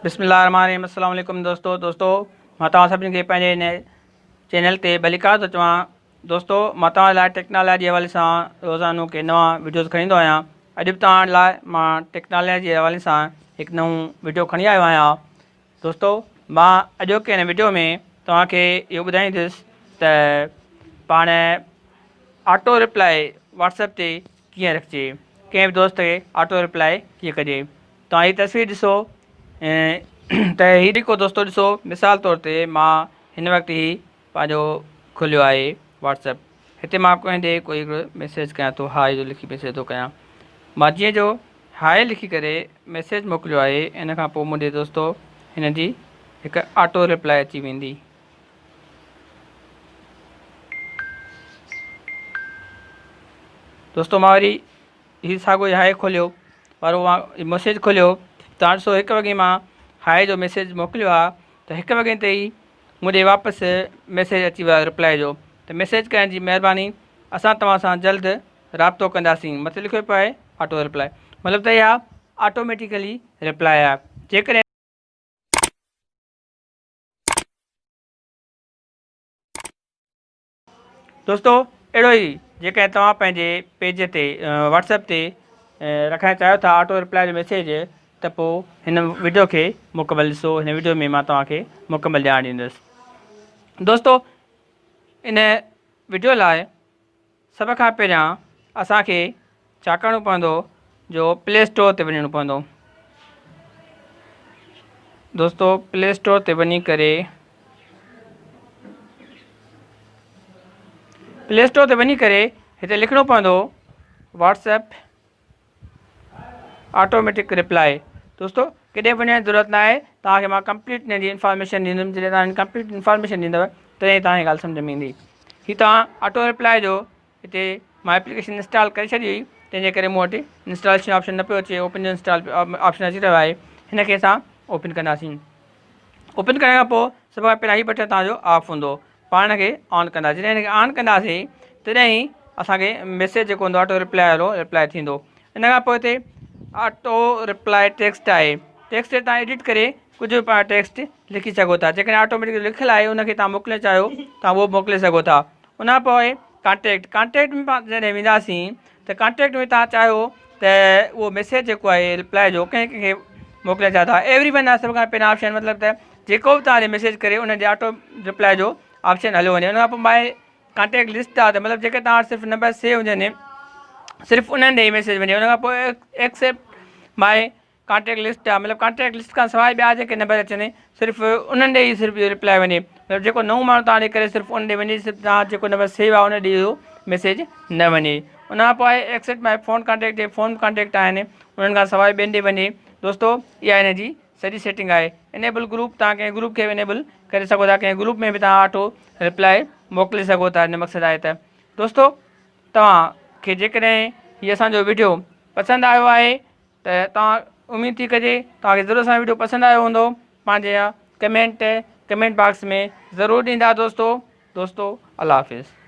बिस्मिल्लाहिर्रहमानिर्रहीम। अस्सलाम वालेकुम दोस्तों मां तव्हां सभिनी खे पंहिंजे हिन चैनल ते भलीकार थो चवां। दोस्तों मां तव्हां लाइ टेक्नोलॉजी जे हवाले सां रोज़ानो के नवां वीडियोज़ खणींदो आहियां। अॼु बि तव्हां लाइ मां टेक्नोलॉजी जे हवाले सां हिकु नऊं वीडियो खणी आयो आहियां। दोस्तों मां अॼोके हिन वीडियो में तव्हांखे इहो ॿुधाईंदुसि त पाण ऑटो रिप्लाई व्हाट्सएप ते कीअं रखिजे, कंहिं बि दोस्त खे ऑटो रिप्लाई कीअं कजे। तव्हां हीअ तस्वीर ॾिसो त हीअ जेको दोस्तों ॾिसो, मिसाल तौर ते मां हिन वक़्तु ई पंहिंजो खोलियो आहे व्हाट्सएप। हिते मां कंहिंजे कोई हिकिड़ो मैसेज कयां थो, हाय जो लिखी मैसेज थो कयां। मां जीअं जो हाय लिखी करे मैसेज मोकिलियो आहे, इन खां पोइ मुंहिंजे दोस्तों हिन जी हिकु ऑटो रिप्लाई अची वेंदी। दोस्तों मां वरी हीअ साॻियो हाय खोलियो, पर मां मैसेज खोलियो, तव्हां ॾिसो 1 वॻे मां हाय जो मैसेज मोकिलियो आहे त 1 वॻे ते ई मुंहिंजे वापसि मैसेज अची वियो आहे रिप्लाई जो। त मैसेज करण जी महिरबानी, असां तव्हां सां जल्द राब्तो कंदासीं। मथे लिखियो पियो आहे ऑटो रिप्लाई, मतिलबु त इहा ऑटोमेटिकली रिप्लाई आहे। जेकॾहिं दोस्तों अहिड़ो ई जेकॾहिं तव्हां पंहिंजे पेज ते व्हाट्सएप ते रखाइणु चाहियो था ऑटो रिप्लाई जो मैसेज, त पोइ हिन वीडियो खे मुकमल ॾिसो। हिन वीडियो में मां तव्हांखे मुकमल ॼाण ॾींदुसि। दोस्तों इन वीडियो लाइ सभ खां पहिरियां असांखे छा करिणो पवंदो, जो प्ले स्टोर ते वञिणो पवंदो। दोस्तों प्ले स्टोर ते वञी करे हिते लिखिणो पवंदो व्हाट्सएप ऑटोमेटिक रिप्लाई। दोस्तों केॾे वञण जी ज़रूरत न आहे, तव्हांखे मां कंप्लीट हिन जी इंफॉर्मेशन ॾींदुमि। जॾहिं तव्हां कंप्लीट इंफॉर्मेशन ॾींदव तॾहिं तव्हांखे ॻाल्हि सम्झ में ईंदी। हीअ तव्हां ऑटो रिप्लाई जो हिते मां एप्लीकेशन इंस्टॉल करे छॾी हुई, तंहिंजे करे मूं वटि इंस्टॉलेशन ऑप्शन न पियो अचे, ओपन जो इंस्टॉल ऑप्शन अची रहियो आहे। हिन खे असां ओपन कंदासीं। ओपन करण खां पोइ सभ खां पहिरियां हीअ बटन तव्हांजो ऑफ हूंदो, पाण खे ऑन कंदासीं। जॾहिं हिनखे ऑन कंदासीं तॾहिं ई असांखे मैसेज जेको हूंदो ऑटो रिप्लाई वारो रिप्लाई थींदो। इन खां पोइ हिते ऑटो रिप्लाई टेक्स्ट आहे, टेक्स्ट तव्हां एडिट करे कुझु बि पाण टेक्स्ट लिखी सघो था। जेकॾहिं ऑटोमेटिक लिखियलु आहे उनखे तव्हां मोकिलणु चाहियो तव्हां उहो मोकिले सघो था। उन खां पोइ कॉन्टेक्ट में पाण जॾहिं वेंदासीं त कॉन्टेक्ट में तव्हां चाहियो त उहो मैसेज जेको आहे रिप्लाई जो कंहिंखे मोकिलणु चाहियो था, एवरी वन आहे सभ खां पहिरियों ऑप्शन। मतिलबु त जेको बि तव्हांजे मैसेज करे उन जे ऑटो रिप्लाई जो ऑप्शन हलियो वञे। उन खां पोइ माए कॉन्टेक्ट लिस्ट आहे, त मतिलबु जेके तव्हां वटि सिर्फ़ु नंबर सेव हुजनि सिर्फ़ु उन्हनि ॾे मैसेज वञे। उन खां पोइ एक्सेप्ट माए कॉन्टेक्ट लिस्ट आहे, मतिलबु कॉन्टेक्ट लिस्ट खां सवाइ ॿिया जेके नंबर अचनि सिर्फ़ु उन्हनि ॾे ई सिर्फ़ु इहो रिप्लाई वञे। मतिलबु जेको नओं माण्हू तव्हां ॾे करे सिर्फ़ु उन ॾे वञे, सिर्फ़ु तव्हां जेको नंबर सेव आहे उन ॾे इहो मैसेज न वञे। उन खां पोइ आहे एक्सेप्ट माए फ़ोन कॉन्टेक्ट, जे फ़ोन कॉन्टेक्ट आहिनि उन्हनि खां सवाइ ॿियनि ॾे वञे। दोस्तों इहा हिन जी सॼी सेटिंग आहे। इनेबल ग्रुप, तव्हां कंहिं ग्रुप खे इनेबल करे सघो था, कंहिं ग्रुप में बि तव्हां ऑटो रिप्लाई मोकिले सघो था। हिन मक़सदु आहे त दोस्तों तव्हांखे जेकॾहिं हीअ असांजो वीडियो पसंदि आयो आहे त तव्हां उमेदु थी कजे तव्हांखे ज़रूरु असांजो वीडियो पसंदि आयो हूंदो। पंहिंजे कमेंट बॉक्स में ज़रूरु ॾींदा दोस्तों। अल्लाह हाफ़िज़।